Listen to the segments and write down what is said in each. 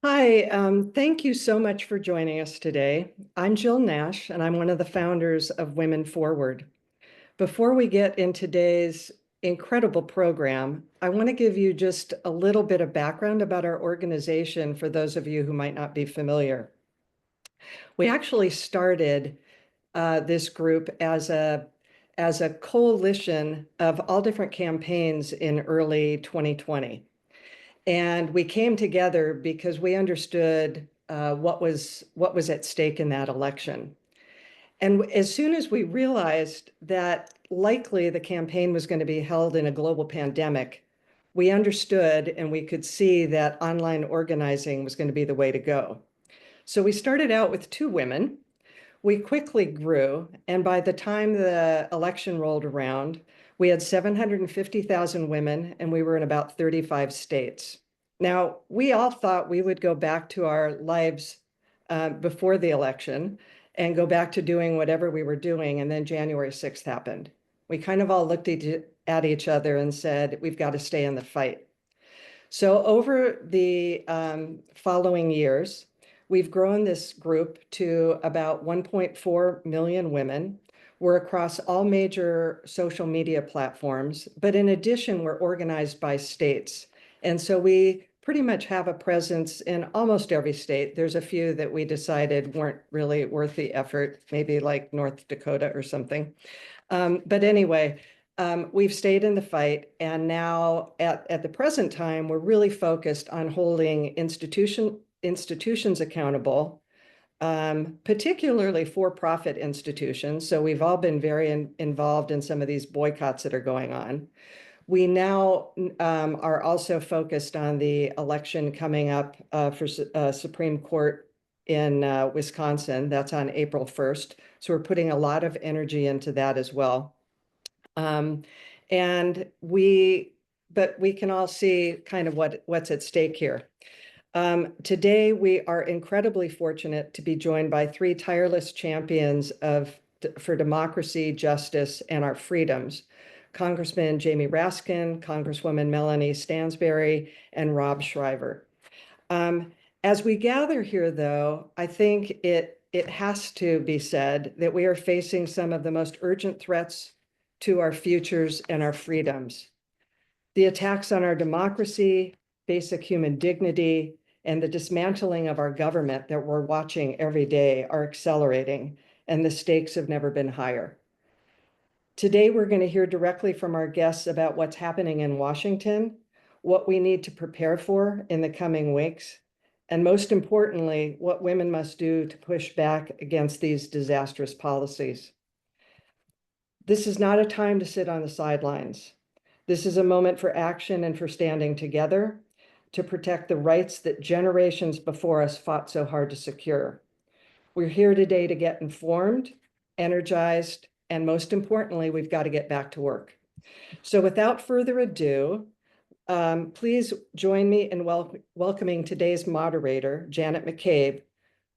Hi, thank you so much for joining us today. I'm Jill Nash, and I'm one of the founders of Women Forward. Before we get in today's incredible program, I want to give you just a little bit of background about our organization for those of you who might not be familiar. We actually started this group as a coalition of all different campaigns in early 2020. And we came together because we understood what was at stake in that election. And as soon as we realized that likely the campaign was going to be held in a global pandemic, we understood and we could see that online organizing was going to be the way to go. So we started out with two women. We quickly grew, and by the time the election rolled around, we had 750,000 women, and we were in about 35 states. Now, we all thought we would go back to our lives before the election and go back to doing whatever we were doing, and then January 6th happened. We kind of all looked at each other and said, we've got to stay in the fight. So over the following years, we've grown this group to about 1.4 million women. We're across all major social media platforms, but in addition, we're organized by states. And so we pretty much have a presence in almost every state. There's a few that we decided weren't really worth the effort, maybe like North Dakota or something. But anyway, we've stayed in the fight, and now at the present time, we're really focused on holding institutions accountable, particularly for-profit institutions. So we've all been very involved in some of these boycotts that are going on. We now are also focused on the election coming up for Supreme Court in Wisconsin. That's on April 1st. So we're putting a lot of energy into that as well. But we can all see kind of what's at stake here. Today, we are incredibly fortunate to be joined by three tireless champions for democracy, justice, and our freedoms. Congressman Jamie Raskin, Congresswoman Melanie Stansbury, and Rob Shriver. As we gather here, though, I think it has to be said that we are facing some of the most urgent threats to our futures and our freedoms. The attacks on our democracy, basic human dignity, and the dismantling of our government that we're watching every day are accelerating, and the stakes have never been higher. Today, we're going to hear directly from our guests about what's happening in Washington, what we need to prepare for in the coming weeks, and most importantly, what women must do to push back against these disastrous policies. This is not a time to sit on the sidelines. This is a moment for action and for standing together to protect the rights that generations before us fought so hard to secure. We're here today to get informed, energized, and most importantly, we've got to get back to work. So without further ado, please join me in welcoming today's moderator, Janet McCabe,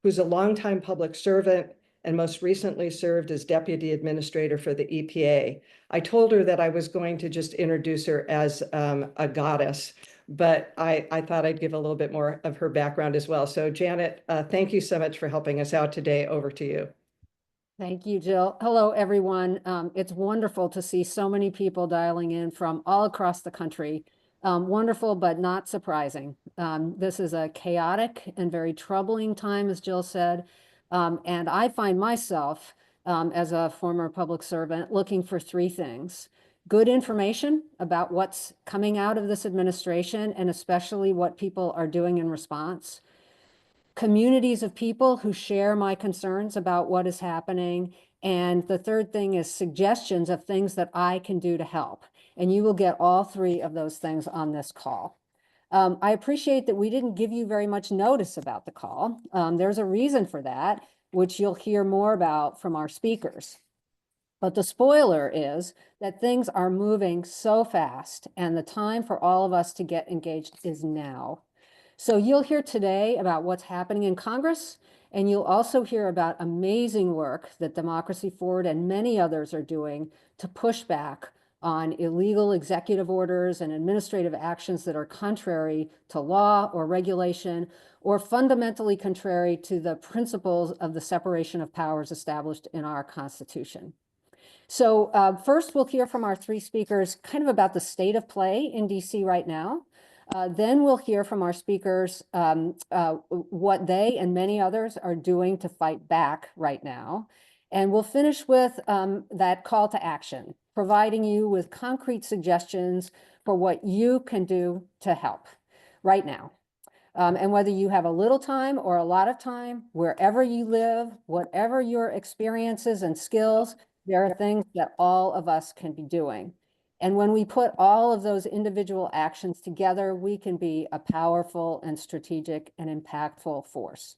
who's a longtime public servant and most recently served as Deputy Administrator for the EPA. I told her that I was going to just introduce her as a goddess, but I thought I'd give a little bit more of her background as well. So Janet, thank you so much for helping us out today. Over to you. Thank you, Jill. Hello, everyone. It's wonderful to see so many people dialing in from all across the country. Wonderful, but not surprising. This is a chaotic and very troubling time, as Jill said. And I find myself, as a former public servant, looking for three things: good information about what's coming out of this administration, and especially what people are doing in response; communities of people who share my concerns about what is happening; and the third thing is suggestions of things that I can do to help. And you will get all three of those things on this call. I appreciate that we didn't give you very much notice about the call. There's a reason for that, which you'll hear more about from our speakers. But the spoiler is that things are moving so fast, and the time for all of us to get engaged is now. So you'll hear today about what's happening in Congress, and you'll also hear about amazing work that Democracy Forward and many others are doing to push back on illegal executive orders and administrative actions that are contrary to law or regulation, or fundamentally contrary to the principles of the separation of powers established in our Constitution. So first, we'll hear from our three speakers kind of about the state of play in DC right now. Then we'll hear from our speakers what they and many others are doing to fight back right now. And we'll finish with that call to action, providing you with concrete suggestions for what you can do to help right now. And whether you have a little time or a lot of time, wherever you live, whatever your experiences and skills, there are things that all of us can be doing. And when we put all of those individual actions together, we can be a powerful and strategic and impactful force.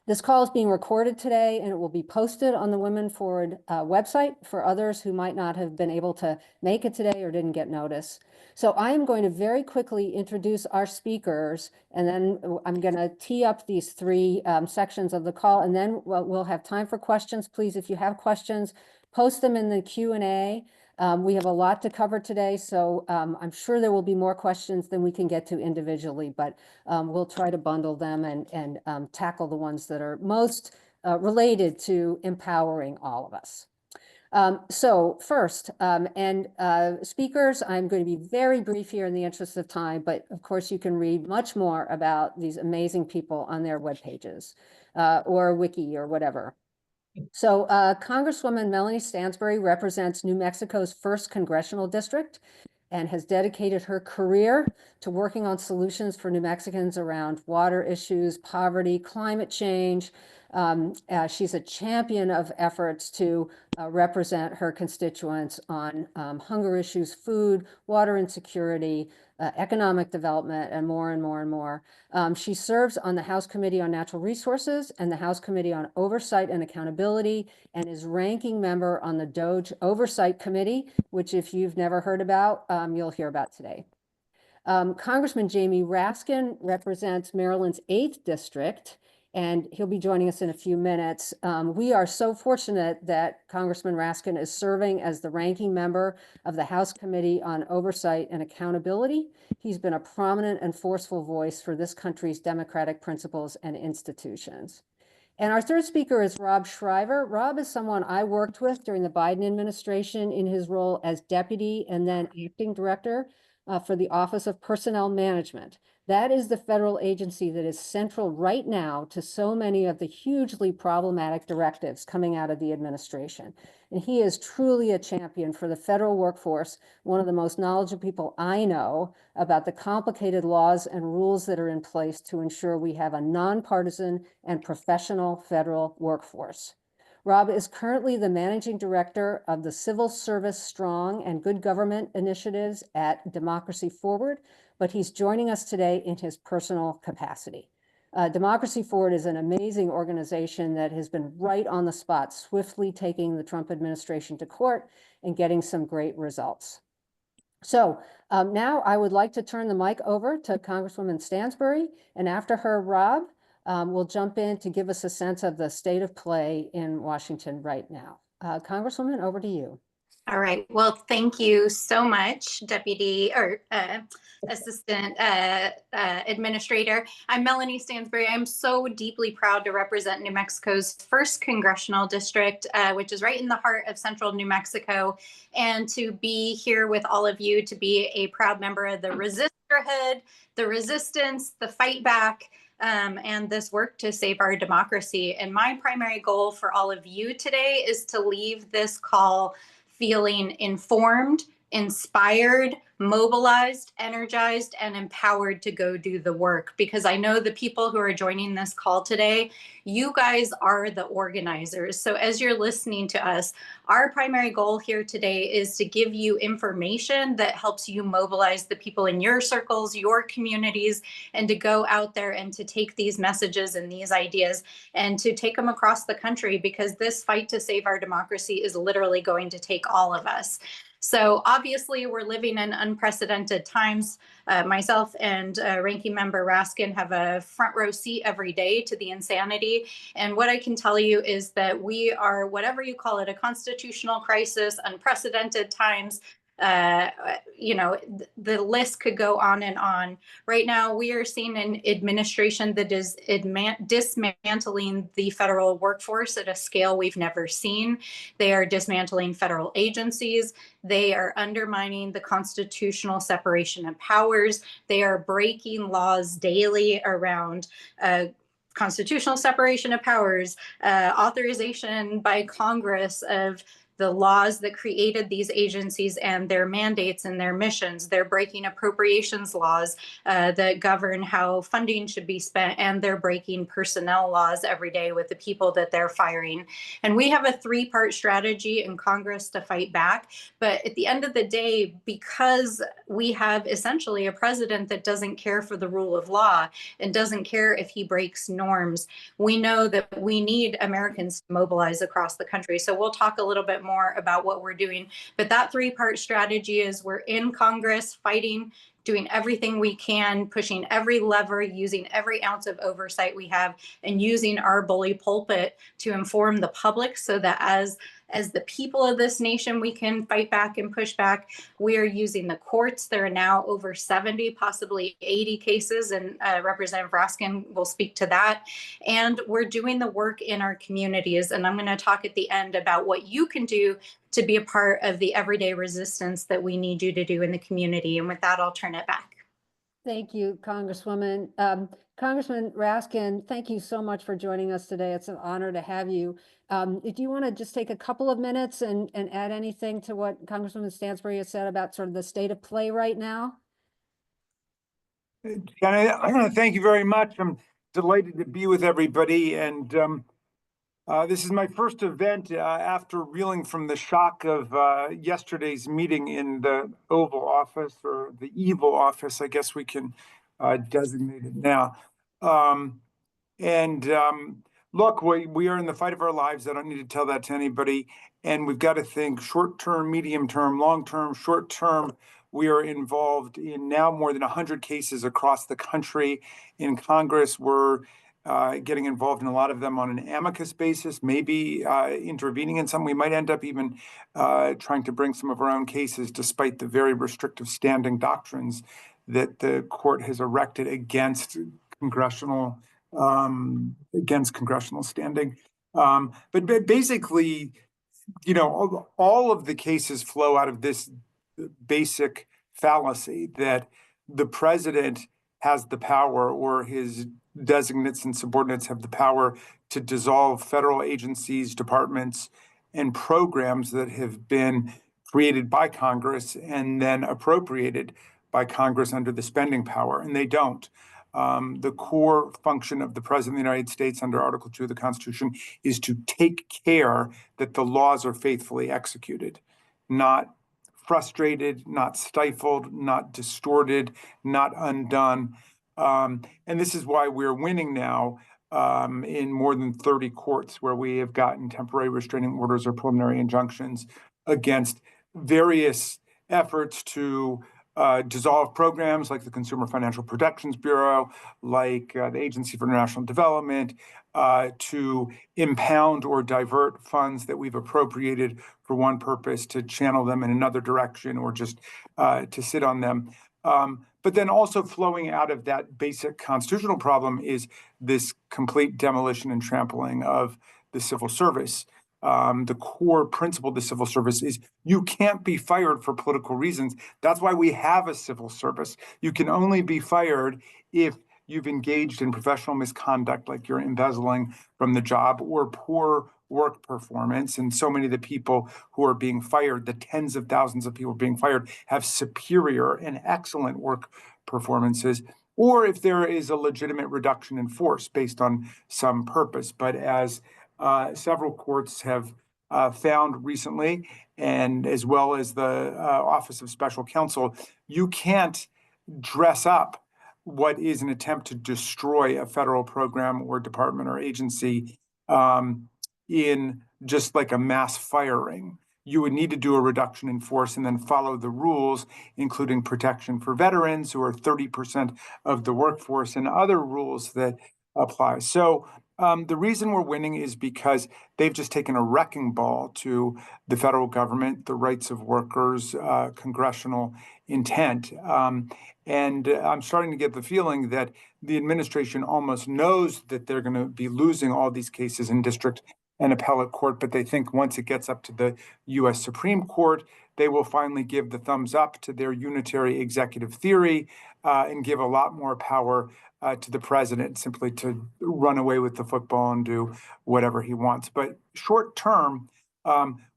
This call is being recorded today, and it will be posted on the Women Forward website for others who might not have been able to make it today or didn't get notice. So I am going to very quickly introduce our speakers, and then I'm going to tee up these three sections of the call, and then we'll have time for questions. Please, if you have questions, post them in the Q&A. We have a lot to cover today, so I'm sure there will be more questions than we can get to individually, but we'll try to bundle them and tackle the ones that are most related to empowering all of us. So first, speakers, I'm going to be very brief here in the interest of time, but of course you can read much more about these amazing people on their web pages or wiki or whatever. So Congresswoman Melanie Stansbury represents New Mexico's 1st Congressional District and has dedicated her career to working on solutions for New Mexicans around water issues, poverty, climate change. She's a champion of efforts to represent her constituents on hunger issues, food, water insecurity, economic development, and more and more and more. She serves on the House Committee on Natural Resources and the House Committee on Oversight and Accountability, and is ranking member on the DOJ Oversight Committee, which if you've never heard about, you'll hear about today. Congressman Jamie Raskin represents Maryland's 8th District, and he'll be joining us in a few minutes. We are so fortunate that Congressman Raskin is serving as the ranking member of the House Committee on Oversight and Accountability. He's been a prominent and forceful voice for this country's democratic principles and institutions. And our third speaker is Rob Shriver. Rob is someone I worked with during the Biden administration in his role as deputy and then acting director for the Office of Personnel Management. That is the federal agency that is central right now to so many of the hugely problematic directives coming out of the administration. And he is truly a champion for the federal workforce, one of the most knowledgeable people I know about the complicated laws and rules that are in place to ensure we have a nonpartisan and professional federal workforce. Rob is currently the managing director of the Civil Service Strong and Good Government initiatives at Democracy Forward, but he's joining us today in his personal capacity. Democracy Forward is an amazing organization that has been right on the spot, swiftly taking the Trump administration to court and getting some great results. So now I would like to turn the mic over to Congresswoman Stansbury, and after her, Rob will jump in to give us a sense of the state of play in Washington right now. Congresswoman, over to you. All right. Well, thank you so much, Deputy or Assistant Administrator. I'm Melanie Stansbury. I'm so deeply proud to represent New Mexico's 1st Congressional District, which is right in the heart of central New Mexico, and to be here with all of you, to be a proud member of the Resistorhood, the resistance, the fight back, and this work to save our democracy. And my primary goal for all of you today is to leave this call feeling informed, inspired, mobilized, energized, and empowered to go do the work. Because I know the people who are joining this call today, you guys are the organizers. So as you're listening to us, our primary goal here today is to give you information that helps you mobilize the people in your circles, your communities, and to go out there and to take these messages and these ideas and to take them across the country, because this fight to save our democracy is literally going to take all of us. So obviously we're living in unprecedented times. Myself and Ranking Member Raskin have a front row seat every day to the insanity. And what I can tell you is that we are, whatever you call it, a constitutional crisis, unprecedented times. The list could go on and on. Right now, we are seeing an administration that is dismantling the federal workforce at a scale we've never seen. They are dismantling federal agencies. They are undermining the constitutional separation of powers. They are breaking laws daily around constitutional separation of powers, authorization by Congress of the laws that created these agencies and their mandates and their missions. They're breaking appropriations laws that govern how funding should be spent, and they're breaking personnel laws every day with the people that they're firing. And we have a three-part strategy in Congress to fight back. But at the end of the day, because we have essentially a president that doesn't care for the rule of law and doesn't care if he breaks norms, we know that we need Americans to mobilize across the country. So we'll talk a little bit more about what we're doing. But that three-part strategy is we're in Congress fighting, doing everything we can, pushing every lever, using every ounce of oversight we have, and using our bully pulpit to inform the public so that as the people of this nation, we can fight back and push back. We are using the courts. There are now over 70, possibly 80 cases, and Representative Raskin will speak to that. And we're doing the work in our communities. And I'm going to talk at the end about what you can do to be a part of the everyday resistance that we need you to do in the community. And with that, I'll turn it back. Thank you, Congresswoman. Congressman Raskin, thank you so much for joining us today. It's an honor to have you. If you want to just take a couple of minutes and add anything to what Congresswoman Stansbury has said about sort of the state of play right now. I want to thank you very much. I'm delighted to be with everybody. And this is my first event after reeling from the shock of yesterday's meeting in the Oval Office, or the Evil Office, I guess we can designate it now. Look, we are in the fight of our lives. I don't need to tell that to anybody. And we've got to think short-term, medium-term, long-term, short-term. We are involved in now more than 100 cases across the country. In Congress, we're getting involved in a lot of them on an amicus basis, maybe intervening in some. We might end up even trying to bring some of our own cases, despite the very restrictive standing doctrines that the court has erected against congressional standing. But basically, all of the cases flow out of this basic fallacy that the president has the power, or his designates and subordinates have the power, to dissolve federal agencies, departments, and programs that have been created by Congress and then appropriated by Congress under the spending power, and they don't. The core function of the President of the United States under Article 2 of the Constitution is to take care that the laws are faithfully executed, not frustrated, not stifled, not distorted, not undone. And this is why we're winning now in more than 30 courts where we have gotten temporary restraining orders or preliminary injunctions against various efforts to dissolve programs like the Consumer Financial Protections Bureau, like the Agency for International Development, to impound or divert funds that we've appropriated for one purpose to channel them in another direction, or just to sit on them. But then also flowing out of that basic constitutional problem is this complete demolition and trampling of the civil service. The core principle of the civil service is you can't be fired for political reasons. That's why we have a civil service. You can only be fired if you've engaged in professional misconduct, like you're embezzling from the job, or poor work performance. And so many of the people who are being fired, the tens of thousands of people being fired, have superior and excellent work performances, or if there is a legitimate reduction in force based on some purpose. But as several courts have found recently, and as well as the Office of Special Counsel, you can't dress up what is an attempt to destroy a federal program or department or agency in just like a mass firing. you would need to do a reduction in force and then follow the rules, including protection for veterans who are 30% of the workforce and other rules that apply. So the reason we're winning is because they've just taken a wrecking ball to the federal government, the rights of workers, congressional intent. And I'm starting to get the feeling that the administration almost knows that they're going to be losing all these cases in district and appellate court, but they think once it gets up to the U.S. Supreme Court, they will finally give the thumbs up to their unitary executive theory and give a lot more power to the president simply to run away with the football and do whatever he wants. But short term,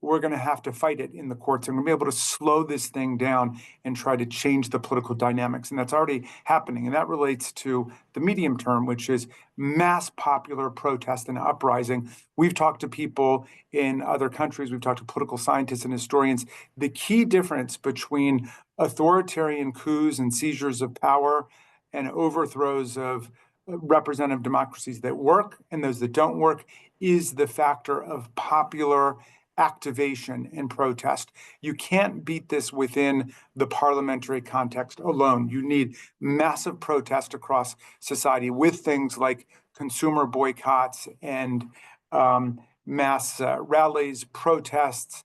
we're going to have to fight it in the courts, and we're going to be able to slow this thing down and try to change the political dynamics. And that's already happening. And that relates to the medium term, which is mass popular protest and uprising. We've talked to people in other countries. We've talked to political scientists and historians. The key difference between authoritarian coups and seizures of power and overthrows of representative democracies that work and those that don't work is the factor of popular activation and protest. You can't beat this within the parliamentary context alone. You need massive protest across society with things like consumer boycotts and mass rallies, protests,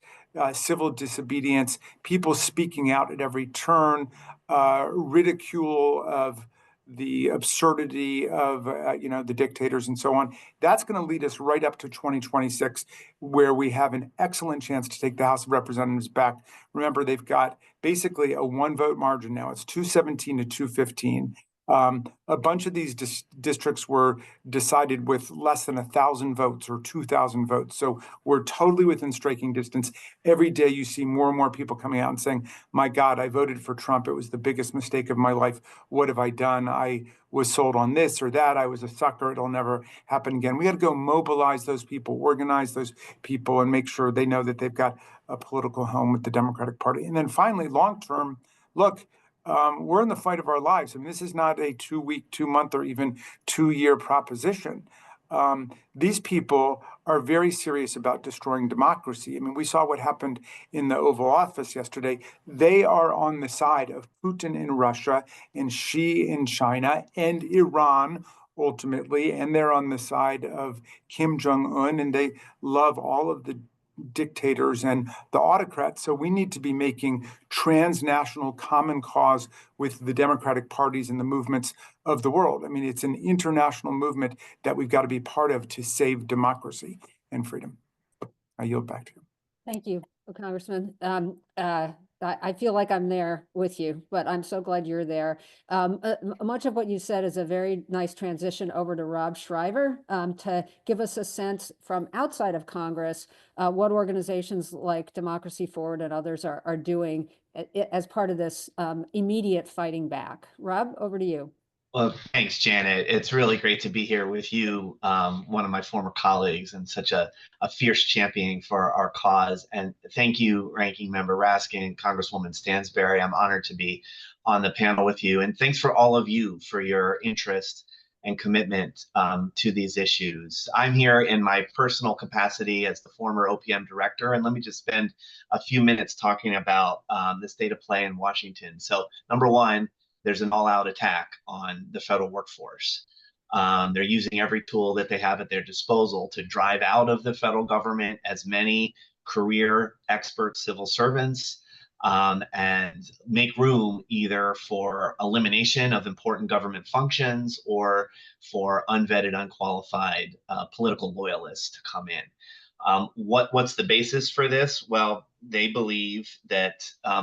civil disobedience, people speaking out at every turn, ridicule of the absurdity of the dictators and so on. That's going to lead us right up to 2026, where we have an excellent chance to take the House of Representatives back. Remember, they've got basically a one-vote margin now. It's 217 to 215. A bunch of these districts were decided with less than 1,000 votes or 2,000 votes. So we're totally within striking distance. Every day you see more and more people coming out and saying, my God, I voted for Trump. It was the biggest mistake of my life. What have I done? I was sold on this or that. I was a sucker. It'll never happen again. We got to go mobilize those people, organize those people, and make sure they know that they've got a political home with the Democratic Party. And then finally, long term, look, we're in the fight of our lives. I mean, this is not a 2-week, 2-month, or even 2-year proposition. These people are very serious about destroying democracy. I mean, we saw what happened in the Oval Office yesterday. They are on the side of Putin in Russia and Xi in China and Iran, ultimately, and they're on the side of Kim Jong-un, and they love all of the dictators and the autocrats. So we need to be making transnational common cause with the democratic parties and the movements of the world. I mean, it's an international movement that we've got to be part of to save democracy and freedom. I yield back to you. Thank you, Congressman. I feel like I'm there with you, but I'm so glad you're there. Much of what you said is a very nice transition over to Rob Shriver to give us a sense from outside of Congress what organizations like Democracy Forward and others are doing as part of this immediate fighting back. Rob, over to you. Well, thanks, Janet. It's really great to be here with you, one of my former colleagues, and such a fierce champion for our cause. And thank you, Ranking Member Raskin, Congresswoman Stansbury. I'm honored to be on the panel with you. And thanks for all of you for your interest and commitment to these issues. I'm here in my personal capacity as the former OPM director, and let me just spend a few minutes talking about the state of play in Washington. So, number one, there's an all-out attack on the federal workforce. They're using every tool that they have at their disposal to drive out of the federal government as many career expert civil servants and make room either for elimination of important government functions or for unvetted, unqualified political loyalists to come in. What's the basis for this? Well, they believe that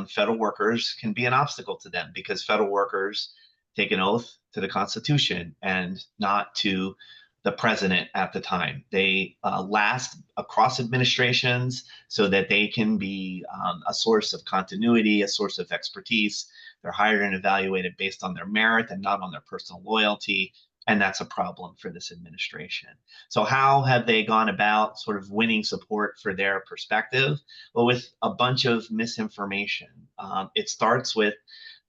federal workers can be an obstacle to them because federal workers take an oath to the Constitution and not to the president at the time. They last across administrations so that they can be a source of continuity, a source of expertise. They're hired and evaluated based on their merit and not on their personal loyalty. And that's a problem for this administration. So how have they gone about sort of winning support for their perspective? Well, with a bunch of misinformation. It starts with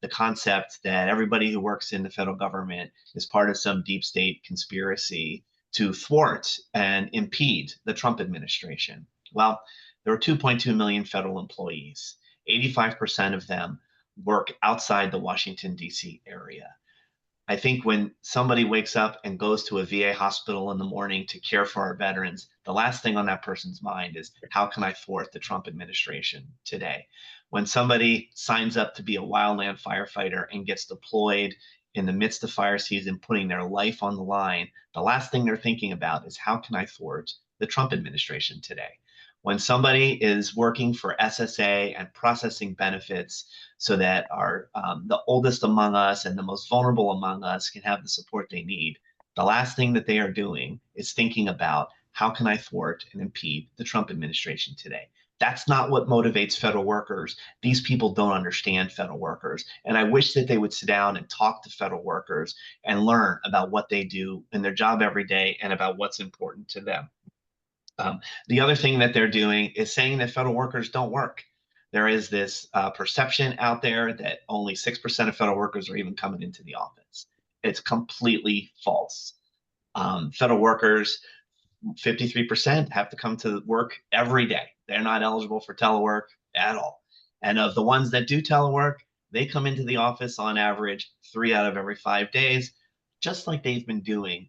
the concept that everybody who works in the federal government is part of some deep state conspiracy to thwart and impede the Trump administration. Well, There are 2.2 million federal employees. 85% of them work outside the Washington, D.C. area. I think when somebody wakes up and goes to a VA hospital in the morning to care for our veterans, the last thing on that person's mind is, how can I thwart the Trump administration today? When somebody signs up to be a wildland firefighter and gets deployed in the midst of fire season, putting their life on the line, the last thing they're thinking about is, how can I thwart the Trump administration today? When somebody is working for SSA and processing benefits so that our the oldest among us and the most vulnerable among us can have the support they need, the last thing that they are doing is thinking about, how can I thwart and impede the Trump administration today? That's not what motivates federal workers. These people don't understand federal workers. And I wish that they would sit down and talk to federal workers and learn about what they do in their job every day and about what's important to them. The other thing that they're doing is saying that federal workers don't work. There is this perception out there that only 6% of federal workers are even coming into the office. It's completely false. Federal workers, 53% have to come to work every day. They're not eligible for telework at all. And of the ones that do telework, they come into the office on average 3 out of every 5 days, just like they've been doing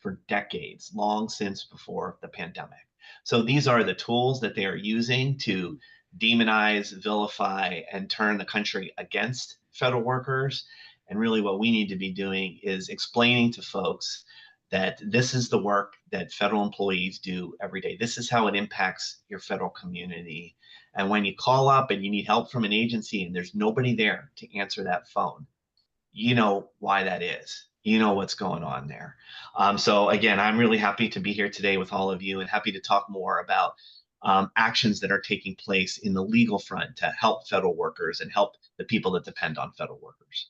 for decades, long since before the pandemic. So these are the tools that they are using to demonize, vilify, and turn the country against federal workers. And really what we need to be doing is explaining to folks that this is the work that federal employees do every day. This is how it impacts your federal community. And when you call up and you need help from an agency and there's nobody there to answer that phone, you know why that is. You know what's going on there. So again, I'm really happy to be here today with all of you and happy to talk more about actions that are taking place in the legal front to help federal workers and help the people that depend on federal workers.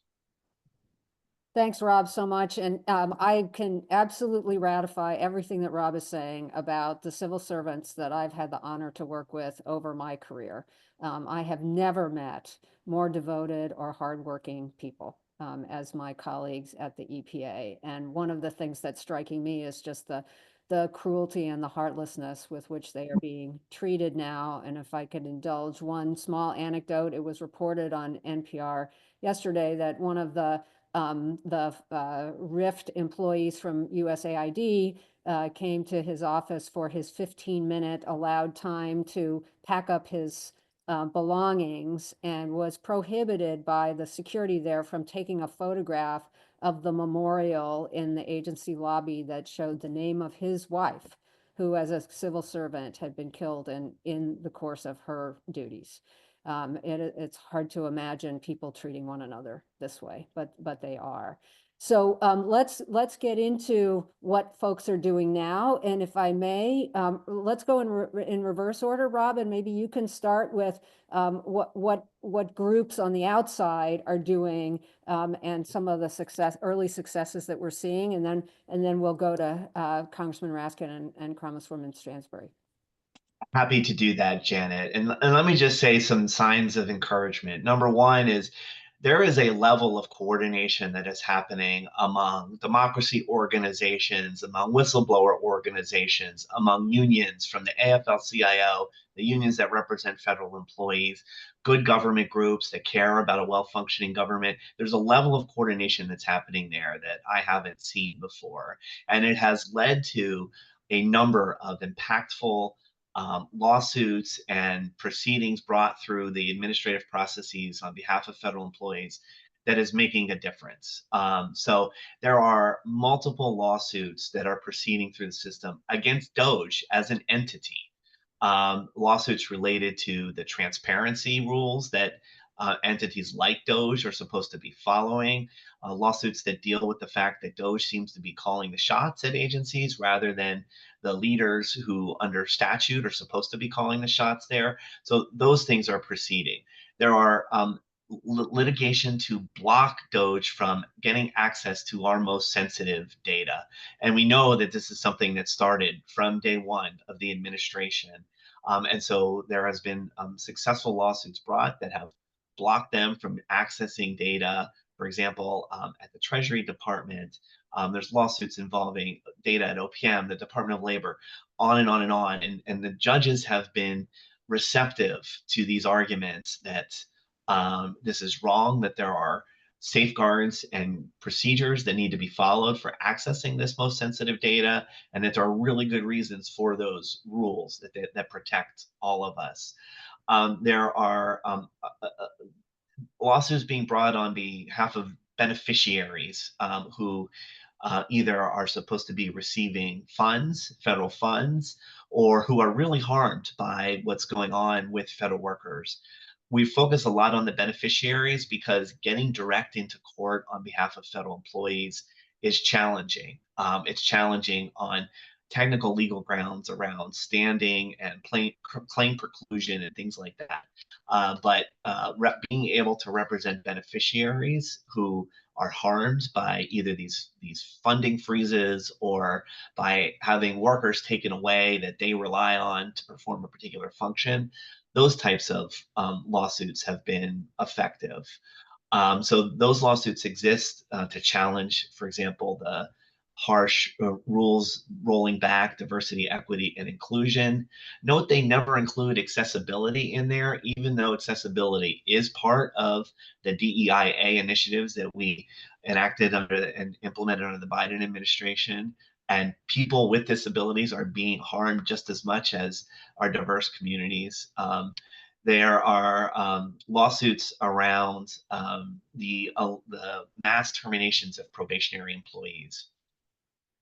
Thanks, Rob, so much. And I can absolutely ratify everything that Rob is saying about the civil servants that I've had the honor to work with over my career. I have never met more devoted or hardworking people as my colleagues at the EPA. And one of the things that's striking me is just the cruelty and the heartlessness with which they are being treated now. And if I could indulge one small anecdote, it was reported on NPR yesterday that one of the RIFT employees from USAID came to his office for his 15-minute allowed time to pack up his belongings and was prohibited by the security there from taking a photograph of the memorial in the agency lobby that showed the name of his wife, who as a civil servant had been killed in the course of her duties. It's hard to imagine people treating one another this way, but they are. So let's get into what folks are doing now. And if I may, let's go in reverse order, Rob, and maybe you can start with what groups on the outside are doing and some of the early successes that we're seeing, and then we'll go to Congressman Raskin and Congresswoman Stansbury. Happy to do that, Janet. And let me just say some signs of encouragement. Number one is there is a level of coordination that is happening among democracy organizations, among whistleblower organizations, among unions from the AFL-CIO, the unions that represent federal employees, good government groups that care about a well-functioning government. There's a level of coordination that's happening there that I haven't seen before. And it has led to a number of impactful lawsuits and proceedings brought through the administrative processes on behalf of federal employees that is making a difference. So there are multiple lawsuits that are proceeding through the system against DOGE as an entity. Lawsuits related to the transparency rules that entities like DOGE are supposed to be following, lawsuits that deal with the fact that DOGE seems to be calling the shots at agencies rather than the leaders who under statute are supposed to be calling the shots there. So those things are proceeding. There are litigation to block DOGE from getting access to our most sensitive data. And we know that this is something that started from day one of the administration. And so there has been successful lawsuits brought that have blocked them from accessing data. For example, at the Treasury Department, there's lawsuits involving data at OPM, the Department of Labor, on and on and on. And the judges have been receptive to these arguments that this is wrong, that there are safeguards and procedures that need to be followed for accessing this most sensitive data, and that there are really good reasons for those rules that protect all of us. There are lawsuits being brought on behalf of beneficiaries who either are supposed to be receiving funds, federal funds, or who are really harmed by what's going on with federal workers. We focus a lot on the beneficiaries because getting direct into court on behalf of federal employees is challenging. It's challenging on technical legal grounds around standing and claim preclusion and things like that. But being able to represent beneficiaries who are harmed by either these funding freezes or by having workers taken away that they rely on to perform a particular function, those types of lawsuits have been effective. So those lawsuits exist to challenge, for example, the harsh rules rolling back diversity, equity, and inclusion. Note they never include accessibility in there, even though accessibility is part of the DEIA initiatives that we enacted and implemented under the Biden administration. And people with disabilities are being harmed just as much as our diverse communities. There are lawsuits around the mass terminations of probationary employees.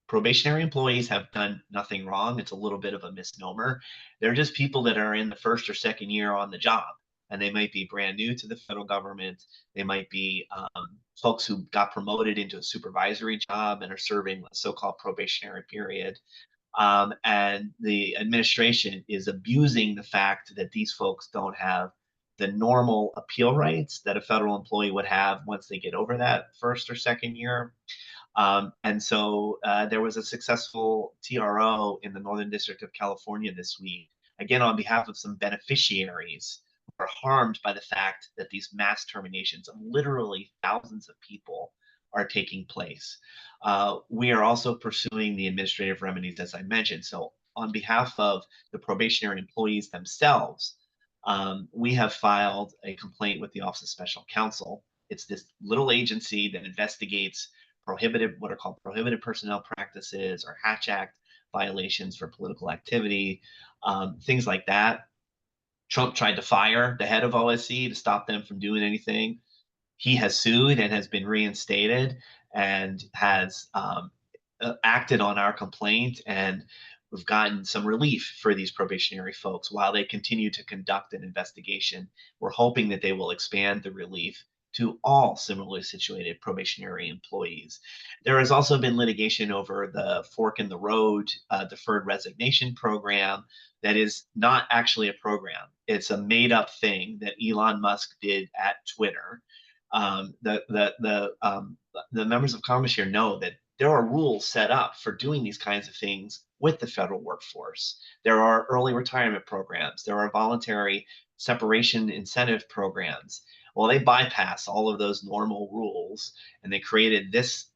Probationary employees have done nothing wrong. It's a little bit of a misnomer. They're just people that are in the first or second year on the job, and they might be brand new to the federal government. They might be folks who got promoted into a supervisory job and are serving a so-called probationary period. And the administration is abusing the fact that these folks don't have the normal appeal rights that a federal employee would have once they get over that first or second year. And so there was a successful TRO in the Northern District of California this week, again, on behalf of some beneficiaries who are harmed by the fact that these mass terminations of literally thousands of people are taking place. We are also pursuing the administrative remedies, as I mentioned. So on behalf of the probationary employees themselves, we have filed a complaint with the Office of Special Counsel. It's this little agency that investigates what are called prohibited personnel practices or Hatch Act violations for political activity, things like that. Trump tried to fire the head of OSC to stop them from doing anything. He has sued and has been reinstated and has acted on our complaint, and we've gotten some relief for these probationary folks while they continue to conduct an investigation. We're hoping that they will expand the relief to all similarly situated probationary employees. There has also been litigation over the fork in the road deferred resignation program that is not actually a program. It's a made up thing that Elon Musk did at Twitter. The members of Congress here know that there are rules set up for doing these kinds of things with the federal workforce. There are early retirement programs. There are voluntary separation incentive programs. Well, they bypass all of those normal rules, and they created this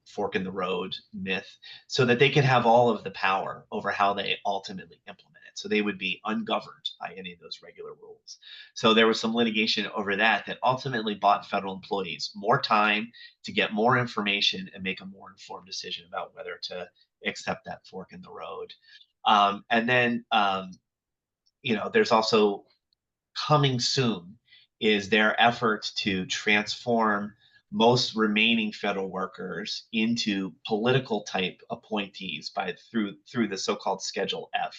fork in the road myth so that they could have all of the power over how they ultimately implement it. So they would be ungoverned by any of those regular rules. So there was some litigation over that ultimately bought federal employees more time to get more information and make a more informed decision about whether to accept that fork in the road. And then, there's also coming soon is their effort to transform most remaining federal workers into political type appointees through the so-called Schedule F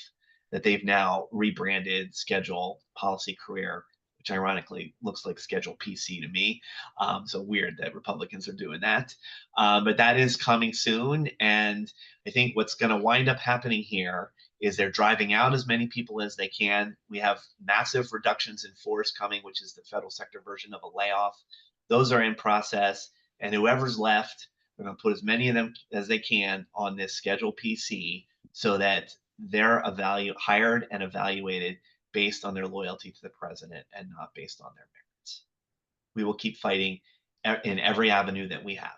that they've now rebranded Schedule Policy Career, which ironically looks like Schedule PC to me. So weird that Republicans are doing that. But that is coming soon. And I think what's going to wind up happening here is they're driving out as many people as they can. We have massive reductions in force coming, which is the federal sector version of a layoff. Those are in process, and whoever's left, they're going to put as many of them as they can on this Schedule PC so that they're hired and evaluated based on their loyalty to the president and not based on their merits. We will keep fighting in every avenue that we have.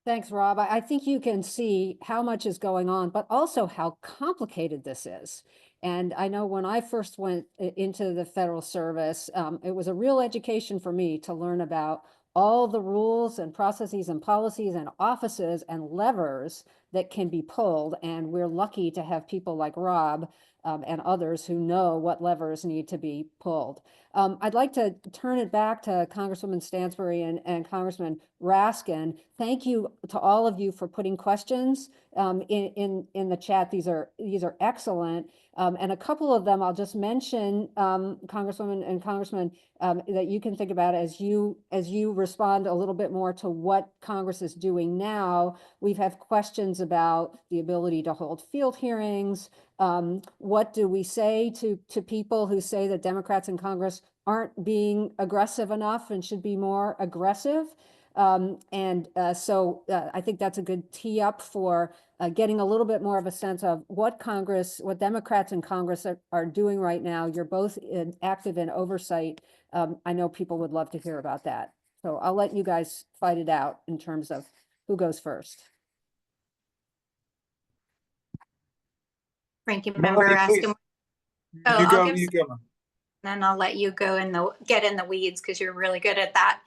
Thanks, Rob. I think you can see how much is going on, but also how complicated this is. And I know when I first went into the federal service, it was a real education for me to learn about all the rules and processes and policies and offices and levers that can be pulled. And we're lucky to have people like Rob and others who know what levers need to be pulled. I'd like to turn it back to Congresswoman Stansbury and Congressman Raskin. Thank you to all of you for putting questions in the chat. These are excellent. And a couple of them I'll just mention, Congresswoman and Congressman, that you can think about as you respond a little bit more to what Congress is doing now. We've had questions about the ability to hold field hearings. What do we say to people who say that Democrats in Congress aren't being aggressive enough and should be more aggressive? So I think that's a good tee up for getting a little bit more of a sense of what Democrats in Congress are doing right now. You're both active in oversight. I know people would love to hear about that. So I'll let you guys fight it out in terms of who goes first. Ranking Member Raskin. You go. Then I'll let you go and get in the weeds because you're really good at that.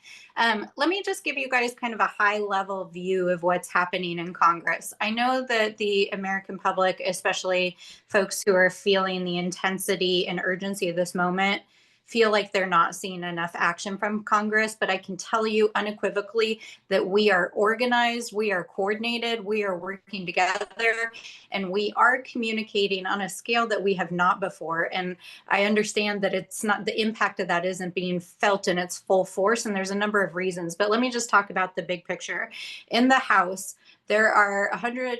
Let me just give you guys kind of a high level view of what's happening in Congress. I know that the American public, especially folks who are feeling the intensity and urgency of this moment, feel like they're not seeing enough action from Congress, but I can tell you unequivocally that we are organized, we are coordinated, we are working together, and we are communicating on a scale that we have not before. And I understand that it's not, the impact of that isn't being felt in its full force, and there's a number of reasons, but let me just talk about the big picture. In the House, there are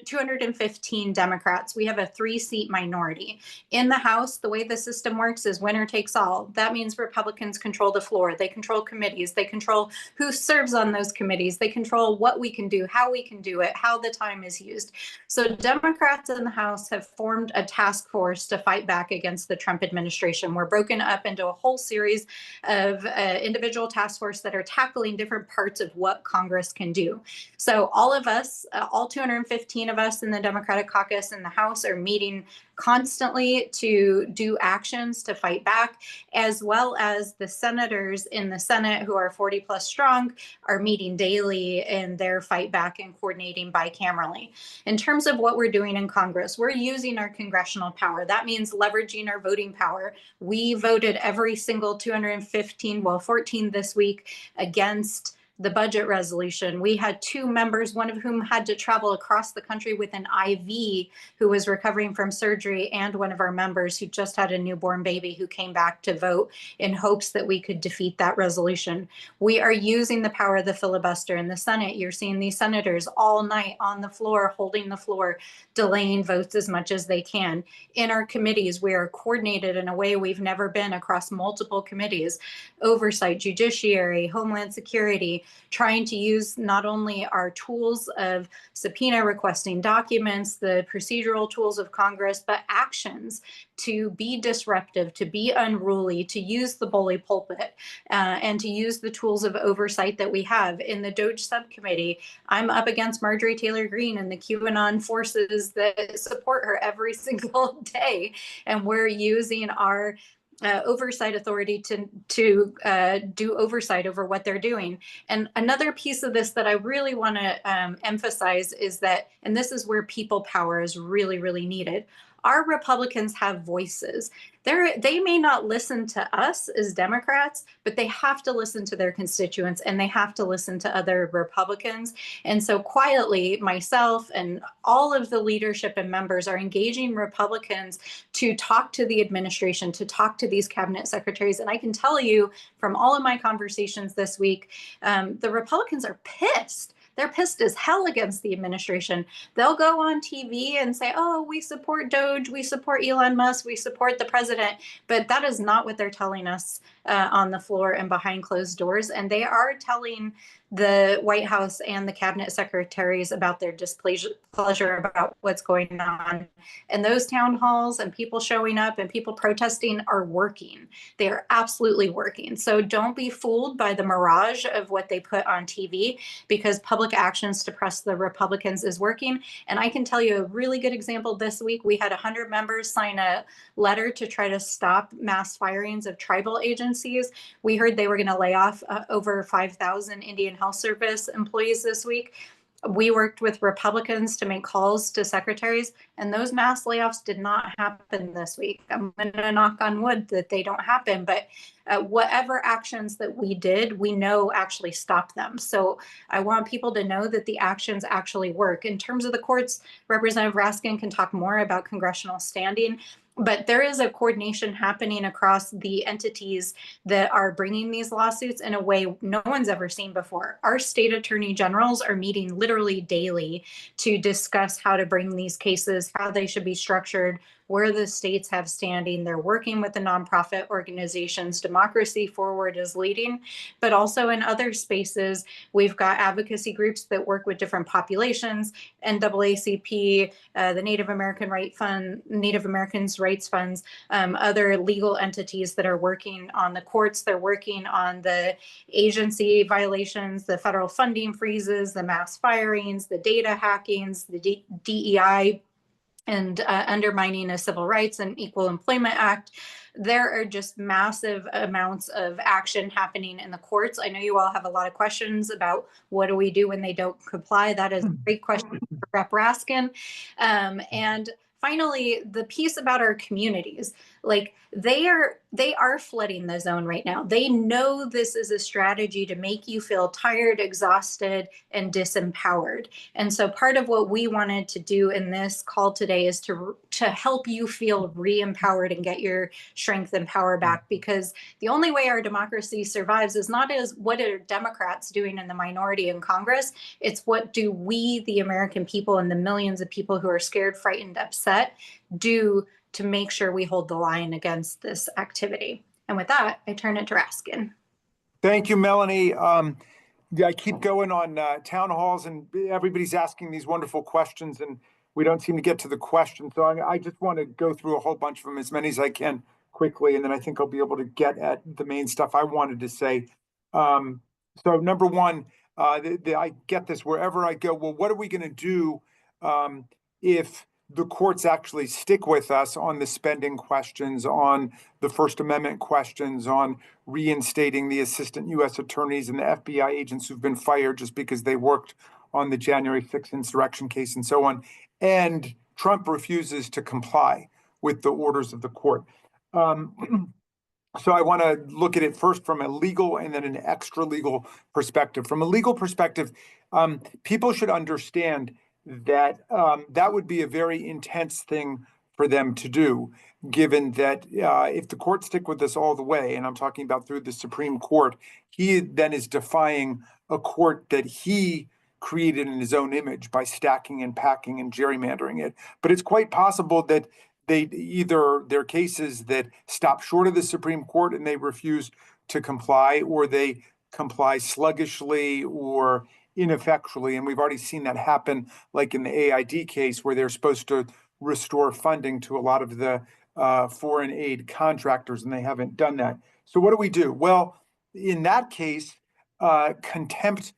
215 Democrats. We have a 3-seat minority. In the House, the way the system works is winner takes all. That means Republicans control the floor. They control committees. They control who serves on those committees. They control what we can do, how we can do it, how the time is used. So Democrats in the House have formed a task force to fight back against the Trump administration. We're broken up into a whole series of individual task force that are tackling different parts of what Congress can do. So all of us, all 215 of us in the Democratic caucus in the House are meeting constantly to do actions to fight back, as well as the senators in the Senate who are 40 plus strong are meeting daily in their fight back and coordinating bicamerally. In terms of what we're doing in Congress, we're using our congressional power. That means leveraging our voting power. We voted every single 215, well, 14 this week, against the budget resolution. We had 2 members, one of whom had to travel across the country with an IV, who was recovering from surgery, and one of our members who just had a newborn baby who came back to vote in hopes that we could defeat that resolution. We are using the power of the filibuster in the Senate. You're seeing these senators all night on the floor, holding the floor, delaying votes as much as they can. In our committees, we are coordinated in a way we've never been across multiple committees: oversight, judiciary, homeland security, trying to use not only our tools of subpoena requesting documents, the procedural tools of Congress, but actions to be disruptive, to be unruly, to use the bully pulpit, and to use the tools of oversight that we have. In the DOJ subcommittee, I'm up against Marjorie Taylor Greene and the QAnon forces that support her every single day. And we're using our oversight authority to do oversight over what they're doing. And another piece of this that I really want to emphasize is that, and this is where people power is really, really needed, our Republicans have voices. They may not listen to us as Democrats, but they have to listen to their constituents and they have to listen to other Republicans. And so quietly, myself and all of the leadership and members are engaging Republicans to talk to the administration, to talk to these cabinet secretaries. And I can tell you from all of my conversations this week, the Republicans are pissed. They're pissed as hell against the administration. They'll go on TV and say, oh, we support DOJ, we support Elon Musk, we support the president. But that is not what they're telling us on the floor and behind closed doors. And they are telling the White House and the cabinet secretaries about their displeasure about what's going on. And those town halls and people showing up and people protesting are working. They are absolutely working. So don't be fooled by the mirage of what they put on TV, because public actions to press the Republicans is working. And I can tell you a really good example this week. We had 100 members sign a letter to try to stop mass firings of tribal agencies. We heard they were going to lay off over 5,000 Indian Health Service employees this week. We worked with Republicans to make calls to secretaries, and those mass layoffs did not happen this week. I'm going to knock on wood that they don't happen, but whatever actions that we did, we know actually stopped them. So I want people to know that the actions actually work. In terms of the courts, Representative Raskin can talk more about congressional standing, but there is a coordination happening across the entities that are bringing these lawsuits in a way no one's ever seen before. Our state attorney generals are meeting literally daily to discuss how to bring these cases, how they should be structured, where the states have standing. They're working with the nonprofit organizations. Democracy Forward is leading, but also in other spaces, we've got advocacy groups that work with different populations, NAACP, the Native American Right Fund, Native Americans Rights Funds, other legal entities that are working on the courts. They're working on the agency violations, the federal funding freezes, the mass firings, the data hackings, the DEI, and undermining of civil rights and Equal Employment Act. There are just massive amounts of action happening in the courts. I know you all have a lot of questions about what do we do when they don't comply. That is a great question for Rep. Raskin. And finally, the piece about our communities, like they are flooding the zone right now. They know this is a strategy to make you feel tired, exhausted, and disempowered. And so part of what we wanted to do in this call today is to help you feel re-empowered and get your strength and power back, because the only way our democracy survives is not as what are Democrats doing in the minority in Congress. It's what do we, the American people, and the millions of people who are scared, frightened, upset, do to make sure we hold the line against this activity. And with that, I turn it to Raskin. Thank you, Melanie. I keep going on town halls, and everybody's asking these wonderful questions, and we don't seem to get to the questions. So I just want to go through a whole bunch of them, as many as I can quickly, and then I think I'll be able to get at the main stuff I wanted to say. So number one, I get this wherever I go. Well, what are we going to do if the courts actually stick with us on the spending questions, on the First Amendment questions, on reinstating the assistant U.S. attorneys and the FBI agents who've been fired just because they worked on the January 6th insurrection case and so on, and Trump refuses to comply with the orders of the court? So I want to look at it first from a legal and then an extra legal perspective. From a legal perspective, people should understand that that would be a very intense thing for them to do, given that if the courts stick with us all the way, and I'm talking about through the Supreme Court, he then is defying a court that he created in his own image by stacking and packing and gerrymandering it. But it's quite possible that they either their cases that stop short of the Supreme Court and they refuse to comply, or they comply sluggishly or ineffectually. And we've already seen that happen, like in the AID case, where they're supposed to restore funding to a lot of the foreign aid contractors, and they haven't done that. So what do we do? Well, in that case, a contempt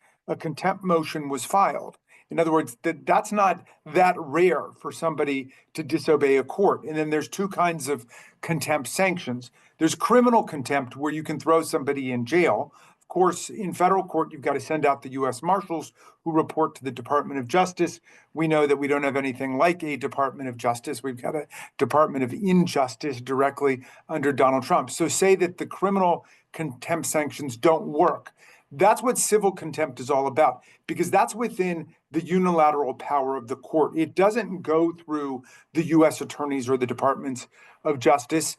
motion was filed. In other words, that's not that rare for somebody to disobey a court. And then there's two kinds of contempt sanctions. There's criminal contempt, where you can throw somebody in jail. Of course, in federal court, you've got to send out the U.S. Marshals who report to the Department of Justice. We know that we don't have anything like a Department of Justice. We've got a Department of Injustice directly under Donald Trump. So say that the criminal contempt sanctions don't work. That's what civil contempt is all about, because that's within the unilateral power of the court. It doesn't go through the U.S. attorneys or the Departments of Justice.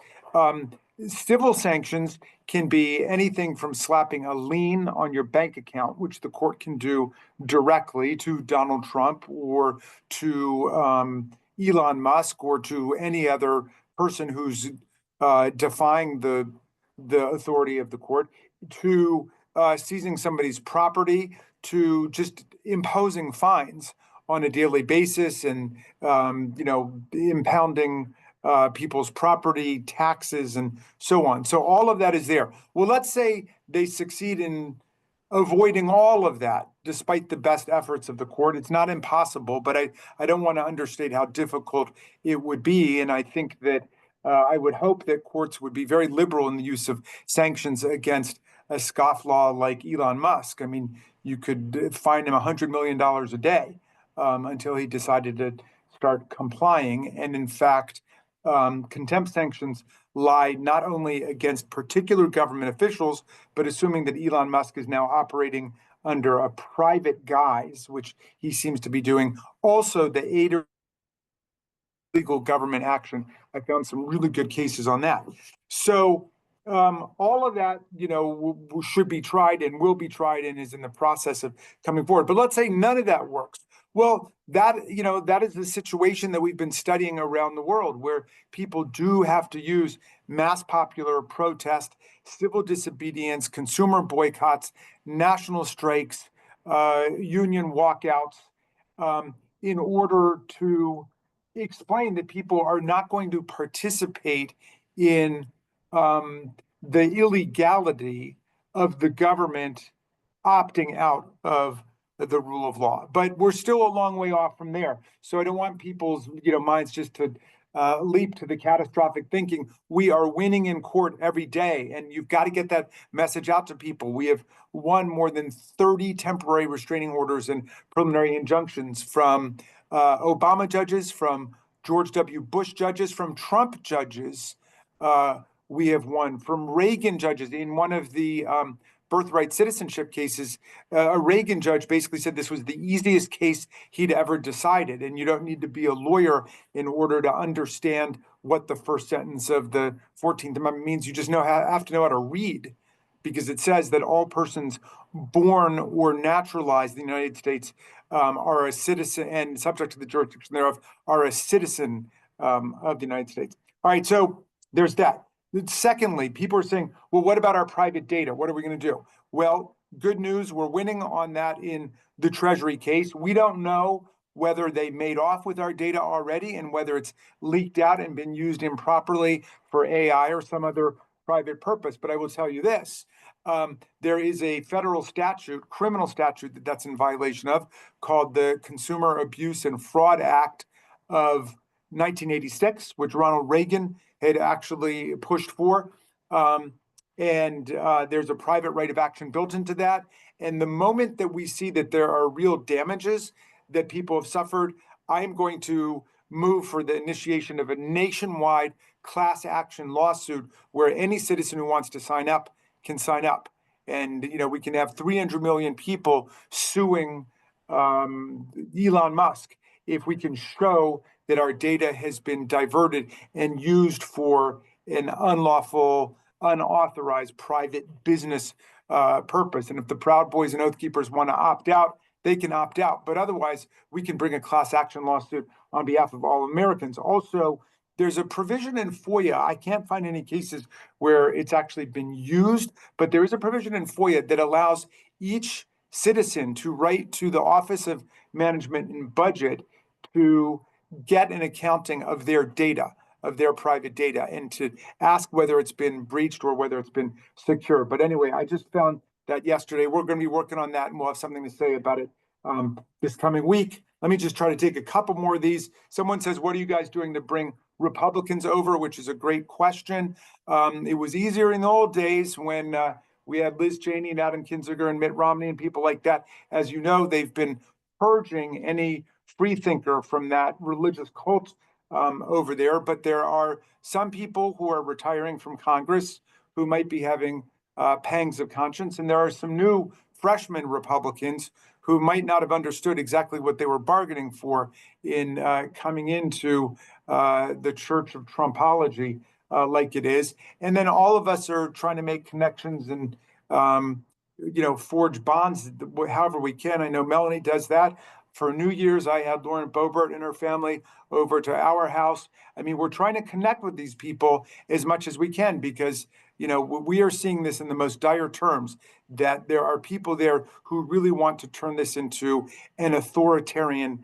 Civil sanctions can be anything from slapping a lien on your bank account, which the court can do directly to Donald Trump or to Elon Musk or to any other person who's defying the the authority of the court, to seizing somebody's property, to just imposing fines on a daily basis, and impounding people's property, taxes, and so on. So all of that is there. Well, let's say they succeed in avoiding all of that, despite the best efforts of the court. It's not impossible, but I don't want to understate how difficult it would be. And I think that I would hope that courts would be very liberal in the use of sanctions against a scofflaw like Elon Musk. I mean, you could fine him $100 million a day until he decided to start complying. And in fact, contempt sanctions lie not only against particular government officials, but assuming that Elon Musk is now operating under a private guise, which he seems to be doing, also the aid or legal government action. I found some really good cases on that. So all of that, should be tried and will be tried and is in the process of coming forward. But let's say none of that works. Well, that is the situation that we've been studying around the world, where people do have to use mass popular protest, civil disobedience, consumer boycotts, national strikes, union walkouts, in order to explain that people are not going to participate in the illegality of the government opting out of the rule of law. But we're still a long way off from there. So I don't want people's minds just to leap to the catastrophic thinking. We are winning in court every day, and you've got to get that message out to people. We have won more than 30 temporary restraining orders and preliminary injunctions from Obama judges, from George W. Bush judges, from Trump judges. We have won from Reagan judges. In one of the birthright citizenship cases, a Reagan judge basically said this was the easiest case he'd ever decided. And you don't need to be a lawyer in order to understand what the first sentence of the 14th Amendment means. You just have to know how to read, because it says that all persons born or naturalized in the United States are a citizen, and subject to the jurisdiction thereof are a citizen of the United States. All right, so there's that. Secondly, people are saying, well, what about our private data? What are we going to do? Well, good news, we're winning on that in the Treasury case. We don't know whether they made off with our data already and whether it's leaked out and been used improperly for AI or some other private purpose. But I will tell you this. There is a federal statute, criminal statute, that's in violation of, called the Consumer Abuse and Fraud Act of 1986, which Ronald Reagan had actually pushed for. And there's a private right of action built into that. And the moment that we see that there are real damages that people have suffered, I'm going to move for the initiation of a nationwide class action lawsuit where any citizen who wants to sign up can sign up. And, we can have 300 million people suing Elon Musk if we can show that our data has been diverted and used for an unlawful, unauthorized private business purpose. And if the Proud Boys and Oath Keepers want to opt out, they can opt out. But otherwise, we can bring a class action lawsuit on behalf of all Americans. Also, there's a provision in FOIA. I can't find any cases where it's actually been used, but there is a provision in FOIA that allows each citizen to write to the Office of Management and Budget to get an accounting of their data, of their private data, and to ask whether it's been breached or whether it's been secure. But anyway, I just found that yesterday. We're going to be working on that, and we'll have something to say about it this coming week. Let me just try to take a couple more of these. Someone says, what are you guys doing to bring Republicans over, which is a great question. It was easier in the old days when we had Liz Cheney and Adam Kinzinger and Mitt Romney and people like that. As you know, they've been purging any free thinker from that religious cult over there. But there are some people who are retiring from Congress who might be having pangs of conscience. And there are some new freshman Republicans who might not have understood exactly what they were bargaining for in coming into the Church of Trumpology like it is. And then all of us are trying to make connections and, forge bonds however we can. I know Melanie does that. For New Year's, I had Lauren Boebert and her family over to our house. I mean, we're trying to connect with these people as much as we can because, you know, we are seeing this in the most dire terms, that there are people there who really want to turn this into an authoritarian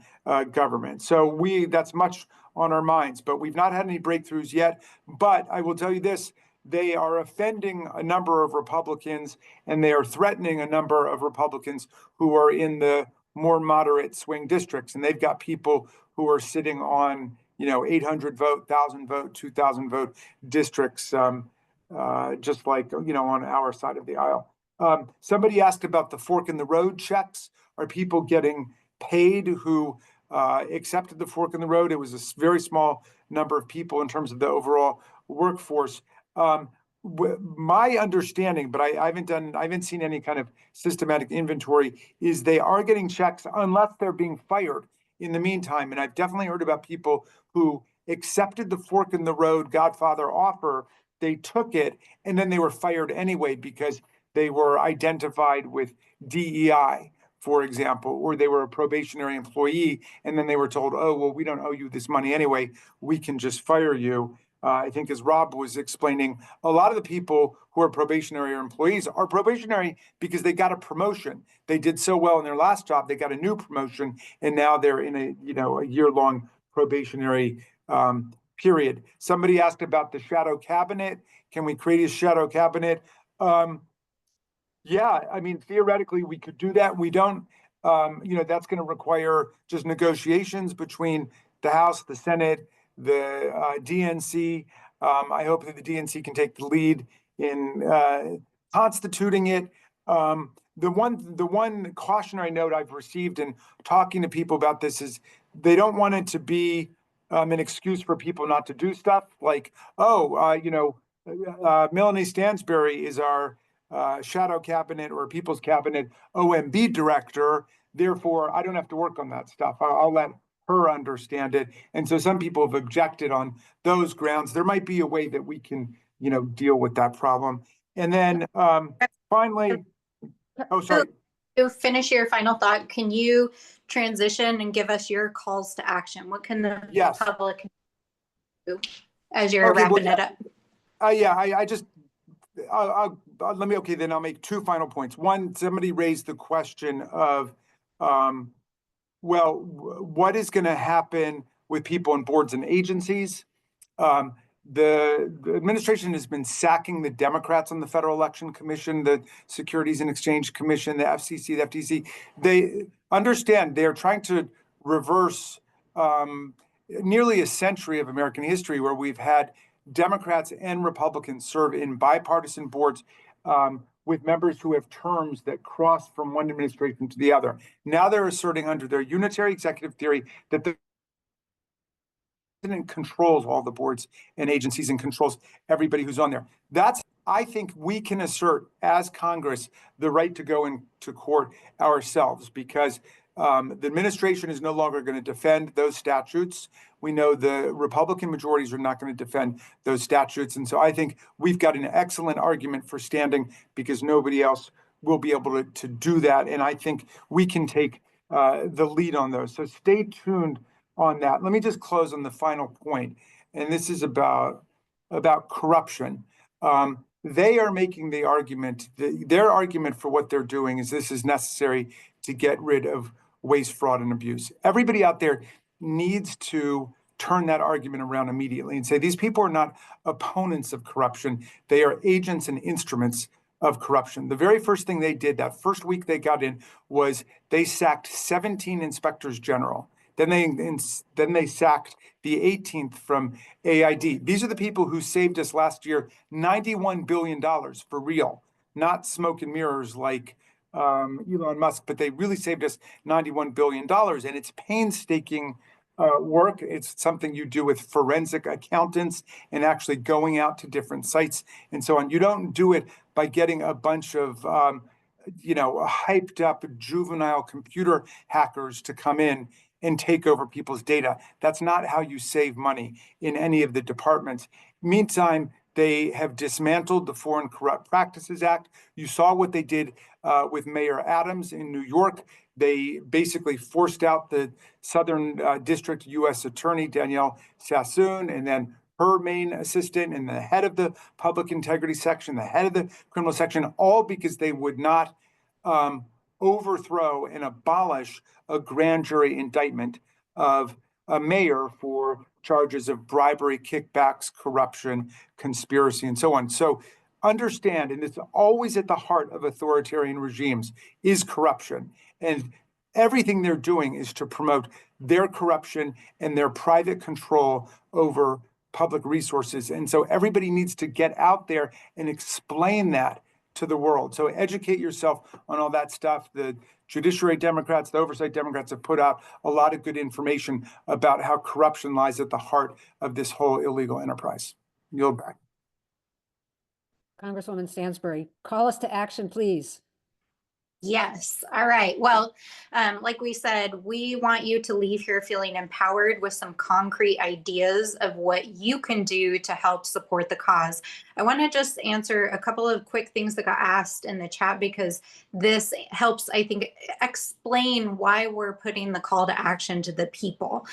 government. So that's much on our minds, but we've not had any breakthroughs yet. But I will tell you this, they are offending a number of Republicans and they are threatening a number of Republicans who are in the more moderate swing districts. And they've got people who are sitting on, you know, 800 vote, 1,000 vote, 2,000 vote districts, just like, you know, on our side of the aisle. Somebody asked about the fork in the road checks. Are people getting paid who accepted the fork in the road? It was a very small number of people in terms of the overall workforce. My understanding, but I haven't seen any kind of systematic inventory, is they are getting checks unless they're being fired in the meantime. And I've definitely heard about people who accepted the fork in the road Godfather offer, they took it, and then they were fired anyway because they were identified with DEI, for example, or they were a probationary employee, and then they were told, oh, well, we don't owe you this money anyway, we can just fire you. I think as Rob was explaining, a lot of the people who are probationary or employees are probationary because they got a promotion. They did so well in their last job, they got a new promotion, and now they're in a year-long probationary period. Somebody asked about the shadow cabinet. Can we create a shadow cabinet? Yeah, I mean, theoretically, we could do that. We don't, that's going to require just negotiations between the House, the Senate, the DNC. I hope that the DNC can take the lead in constituting it. The one cautionary note I've received in talking to people about this is they don't want it to be an excuse for people not to do stuff like, Melanie Stansbury is our shadow cabinet or people's cabinet OMB director. Therefore, I don't have to work on that stuff. I'll let her understand it. And so some people have objected on those grounds. There might be a way that we can, deal with that problem. And then finally, sorry. To finish your final thought, can you transition and give us your calls to action? What can the public do as you're wrapping it up? Then I'll make two final points. One, somebody raised the question of, what is going to happen with people on boards and agencies? The administration has been sacking the Democrats on the Federal Election Commission, the Securities and Exchange Commission, the FCC, the FTC. They understand they're trying to reverse nearly a century of American history where we've had Democrats and Republicans serve in bipartisan boards with members who have terms that cross from one administration to the other. Now they're asserting under their unitary executive theory that the president controls all the boards and agencies and controls everybody who's on there. I think we can assert as Congress the right to go into court ourselves because the administration is no longer going to defend those statutes. We know the Republican majorities are not going to defend those statutes. And so I think we've got an excellent argument for standing because nobody else will be able to do that. And I think we can take the lead on those. So stay tuned on that. Let me just close on the final point. And this is about corruption. They are making the argument, their argument for what they're doing is this is necessary to get rid of waste, fraud, and abuse. Everybody out there needs to turn that argument around immediately and say these people are not opponents of corruption. They are agents and instruments of corruption. The very first thing they did that first week they got in was they sacked 17 inspectors general. Then they sacked the 18th from AID. These are the people who saved us last year $91 billion for real, not smoke and mirrors like Elon Musk, but they really saved us $91 billion. And it's painstaking work. It's something you do with forensic accountants and actually going out to different sites and so on. You don't do it by getting a bunch of, hyped up juvenile computer hackers to come in and take over people's data. That's not how you save money in any of the departments. Meantime, they have dismantled the Foreign Corrupt Practices Act. You saw what they did with Mayor Adams in New York. They basically forced out the Southern District U.S. Attorney, Danielle Sassoon, and then her main assistant and the head of the public integrity section, the head of the criminal section, all because they would not overthrow and abolish a grand jury indictment of a mayor for charges of bribery, kickbacks, corruption, conspiracy, and so on. So understand, and it's always at the heart of authoritarian regimes, is corruption. And everything they're doing is to promote their corruption and their private control over public resources. And so everybody needs to get out there and explain that to the world. So educate yourself on all that stuff. The Judiciary Democrats, the Oversight Democrats have put out a lot of good information about how corruption lies at the heart of this whole illegal enterprise. Yield back. Congresswoman Stansbury, call us to action, please. Yes. All right. Well, like we said, we want you to leave here feeling empowered with some concrete ideas of what you can do to help support the cause. I want to just answer a couple of quick things that got asked in the chat, because this helps, I think, explain why we're putting the call to action to the people.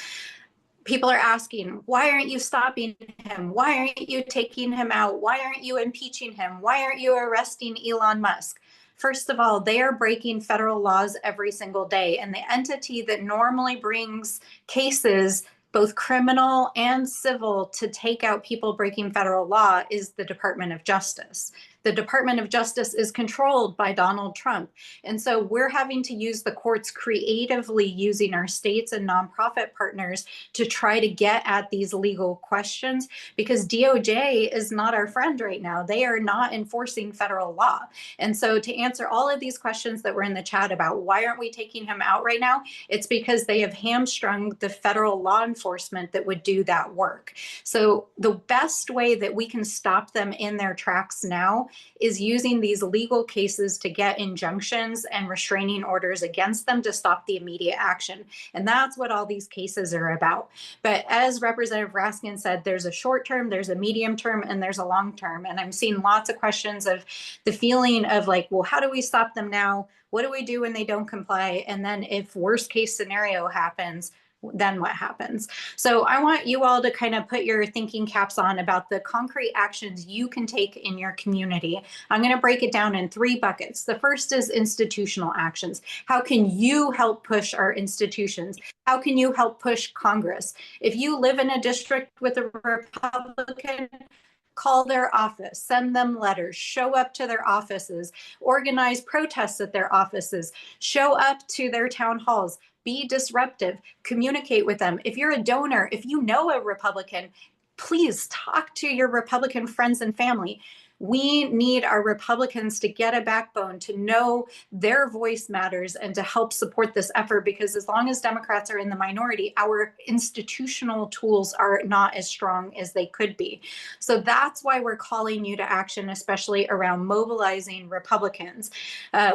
People are asking, why aren't you stopping him? Why aren't you taking him out? Why aren't you impeaching him? Why aren't you arresting Elon Musk? First of all, they are breaking federal laws every single day. And the entity that normally brings cases, both criminal and civil, to take out people breaking federal law is the Department of Justice. The Department of Justice is controlled by Donald Trump. And so we're having to use the courts creatively, using our states and nonprofit partners to try to get at these legal questions, because DOJ is not our friend right now. They are not enforcing federal law. And so to answer all of these questions that were in the chat about why aren't we taking him out right now, it's because they have hamstrung the federal law enforcement that would do that work. So the best way that we can stop them in their tracks now is using these legal cases to get injunctions and restraining orders against them to stop the immediate action. And that's what all these cases are about. But as Representative Raskin said, there's a short term, there's a medium term, and there's a long term. And I'm seeing lots of questions of the feeling of like, well, how do we stop them now? What do we do when they don't comply? And then if worst case scenario happens, then what happens? So I want you all to kind of put your thinking caps on about the concrete actions you can take in your community. I'm going to break it down in 3 buckets. The first is institutional actions. How can you help push our institutions? How can you help push Congress? If you live in a district with a Republican, call their office, send them letters, show up to their offices, organize protests at their offices, show up to their town halls, be disruptive, communicate with them. If you're a donor, if you know a Republican, please talk to your Republican friends and family. We need our Republicans to get a backbone, to know their voice matters, and to help support this effort, because as long as Democrats are in the minority, our institutional tools are not as strong as they could be. So that's why we're calling you to action, especially around mobilizing Republicans.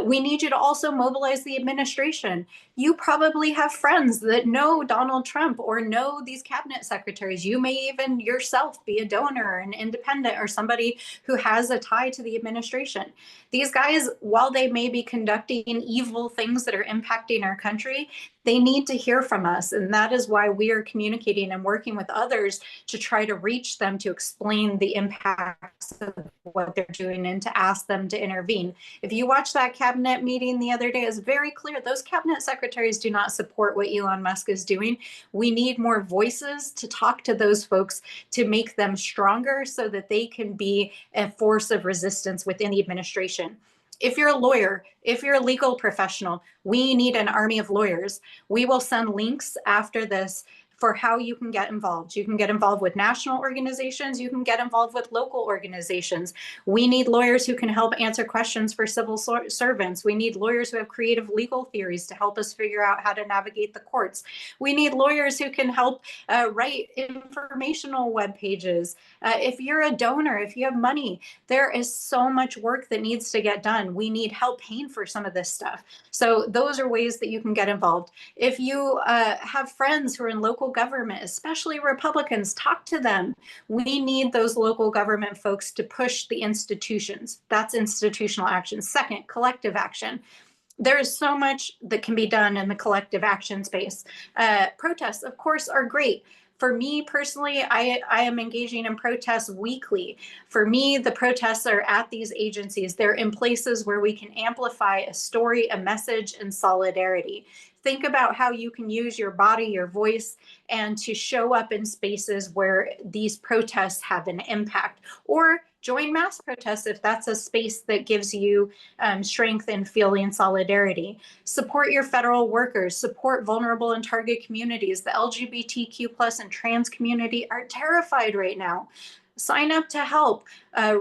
We need you to also mobilize the administration. You probably have friends that know Donald Trump or know these cabinet secretaries. You may even yourself be a donor, an independent, or somebody who has a tie to the administration. These guys, while they may be conducting evil things that are impacting our country, they need to hear from us. And that is why we are communicating and working with others to try to reach them, to explain the impacts of what they're doing and to ask them to intervene. If you watch that cabinet meeting the other day, it's very clear those cabinet secretaries do not support what Elon Musk is doing. We need more voices to talk to those folks, to make them stronger so that they can be a force of resistance within the administration. If you're a lawyer, if you're a legal professional, we need an army of lawyers. We will send links after this for how you can get involved. You can get involved with national organizations. You can get involved with local organizations. We need lawyers who can help answer questions for civil servants. We need lawyers who have creative legal theories to help us figure out how to navigate the courts. We need lawyers who can help write informational web pages. If you're a donor, if you have money, there is so much work that needs to get done. We need help paying for some of this stuff. So those are ways that you can get involved. If you have friends who are in local government, especially Republicans, talk to them. We need those local government folks to push the institutions. That's institutional action. Second, collective action. there is so much that can be done in the collective action space. Protests, of course, are great. For me personally, I am engaging in protests weekly. For me, the protests are at these agencies. They're in places where we can amplify a story, a message, and solidarity. Think about how you can use your body, your voice, and to show up in spaces where these protests have an impact. Or join mass protests if that's a space that gives you strength and feeling solidarity. Support your federal workers, support vulnerable and target communities. The LGBTQ plus and trans community are terrified right now. Sign up to help,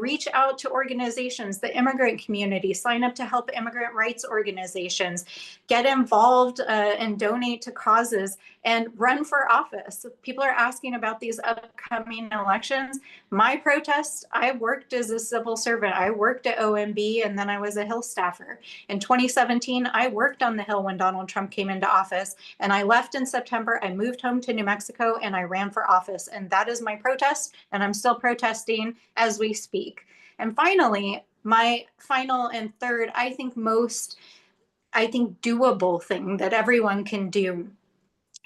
reach out to organizations, the immigrant community, sign up to help immigrant rights organizations, get involved and donate to causes, and run for office. People are asking about these upcoming elections. My protest, I worked as a civil servant. I worked at OMB and then I was a Hill staffer. In 2017, I worked on the Hill when Donald Trump came into office, and I left in September. I moved home to New Mexico and I ran for office. And that is my protest, and I'm still protesting as we speak. And finally, my final and third, I think doable thing that everyone can do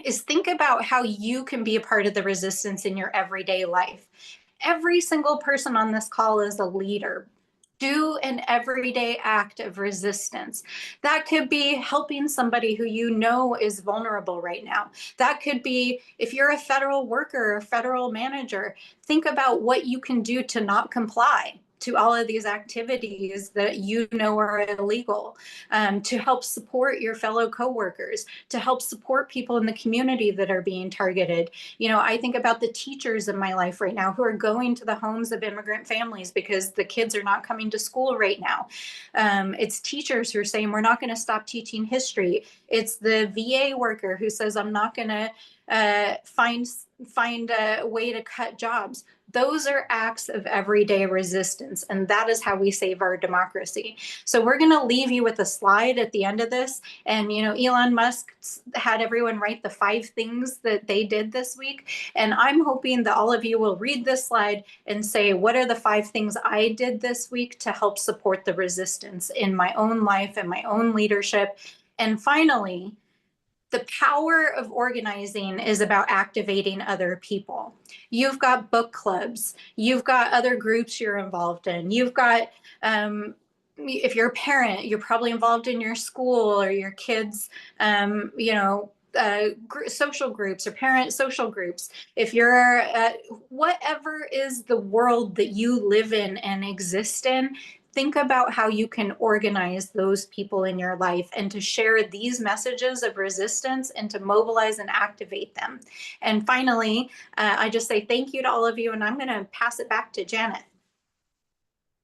is think about how you can be a part of the resistance in your everyday life. Every single person on this call is a leader. Do an everyday act of resistance. That could be helping somebody who you know is vulnerable right now. That could be, if you're a federal worker or federal manager, think about what you can do to not comply to all of these activities that you know are illegal, to help support your fellow coworkers, to help support people in the community that are being targeted. You know, I think about the teachers in my life right now who are going to the homes of immigrant families because the kids are not coming to school right now. It's teachers who are saying, we're not going to stop teaching history. It's the VA worker who says, I'm not going to find a way to cut jobs. Those are acts of everyday resistance, and that is how we save our democracy. So we're going to leave you with a slide at the end of this. And, you know, Elon Musk had everyone write the 5 things that they did this week. And I'm hoping that all of you will read this slide and say, what are the 5 things I did this week to help support the resistance in my own life and my own leadership? And finally, the power of organizing is about activating other people. You've got book clubs, you've got other groups you're involved in, you've got, if you're a parent, you're probably involved in your school or your kids, social groups or parent social groups. If you're whatever is the world that you live in and exist in, think about how you can organize those people in your life and to share these messages of resistance and to mobilize and activate them. And finally, I just say thank you to all of you, and I'm going to pass it back to Janet.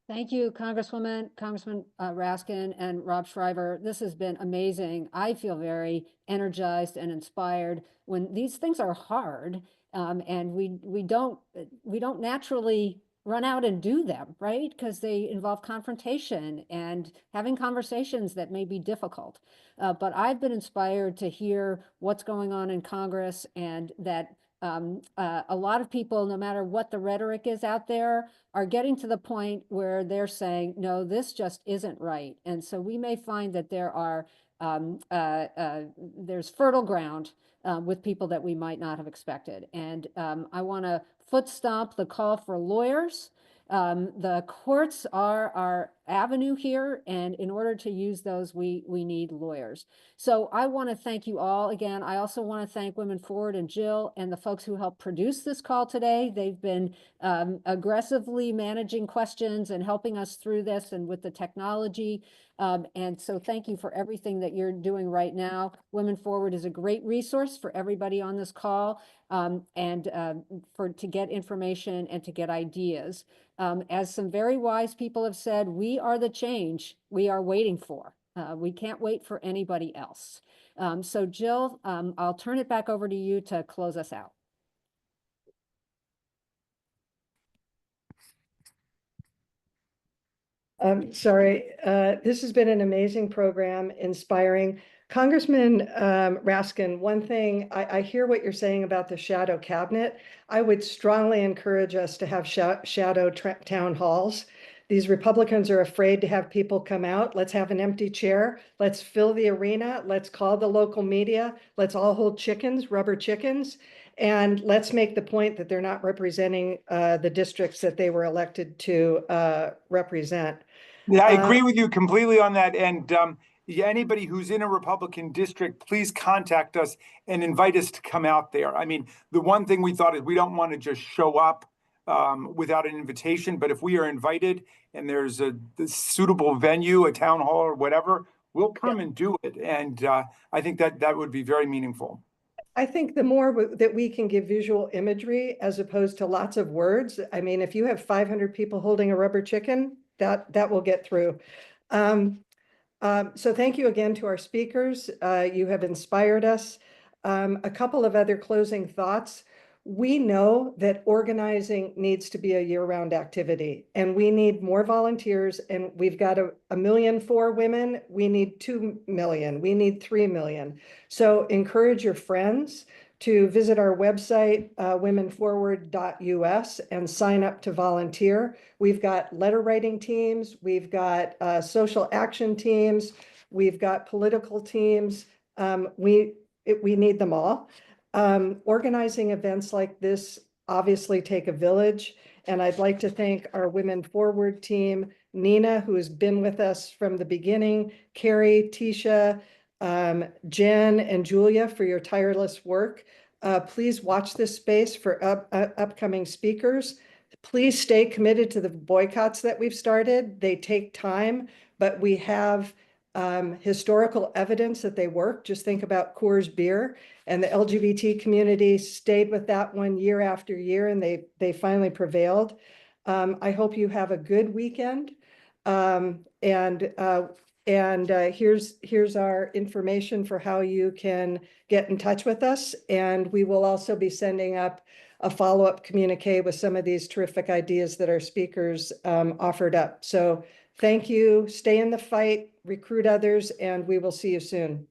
Thank you, Congresswoman, Congressman Raskin, and Rob Shriver. This has been amazing. I feel very energized and inspired when these things are hard, and we don't naturally run out and do them, right? Because they involve confrontation and having conversations that may be difficult. But I've been inspired to hear what's going on in Congress, and that a lot of people, no matter what the rhetoric is out there, are getting to the point where they're saying, no, this just isn't right. And so we may find that there are there's fertile ground with people that we might not have expected. And I want to foot stomp the call for lawyers. The courts are our avenue here, and in order to use those, we need lawyers. So I want to thank you all again. I also want to thank Women Forward and Jill and the folks who helped produce this call today. They've been aggressively managing questions and helping us through this and with the technology. And so thank you for everything that you're doing right now. Women Forward is a great resource for everybody on this call, and to get information and to get ideas. As some very wise people have said, we are the change we are waiting for. We can't wait for anybody else. So Jill, I'll turn it back over to you to close us out. Sorry, this has been an amazing program, inspiring. Congressman Raskin, one thing, I hear what you're saying about the shadow cabinet. I would strongly encourage us to have shadow town halls. These Republicans are afraid to have people come out. Let's have an empty chair. Let's fill the arena. Let's call the local media. Let's all hold chickens, rubber chickens. And let's make the point that they're not representing the districts that they were elected to represent. Yeah, I agree with you completely on that. And yeah, anybody who's in a Republican district, please contact us and invite us to come out there. I mean, the one thing we thought is we don't want to just show up without an invitation, but if we are invited and there's a suitable venue, a town hall or whatever, we'll come and do it. And I think that would be very meaningful. I think the more that we can give visual imagery as opposed to lots of words, I mean, if you have 500 people holding a rubber chicken, that will get through. So thank you again to our speakers. You have inspired us. A couple of other closing thoughts. We know that organizing needs to be a year-round activity, and we need more volunteers, and we've got a million for women. We need 2 million. We need 3 million. So encourage your friends to visit our website, womenforward.us, and sign up to volunteer. We've got letter writing teams. We've got social action teams. We've got political teams. We need them all. Organizing events like this obviously take a village, and I'd like to thank our Women Forward team, Nina, who has been with us from the beginning, Carrie, Tisha, Jen, and Julia for your tireless work. Please watch this space for upcoming speakers. Please stay committed to the boycotts that we've started. They take time, but we have historical evidence that they work. Just think about Coors Beer, and the LGBT community stayed with that one year after year, and they finally prevailed. I hope you have a good weekend. Here's our information for how you can get in touch with us. And we will also be sending up a follow-up communique with some of these terrific ideas that our speakers offered up. So thank you. Stay in the fight, recruit others, and we will see you soon.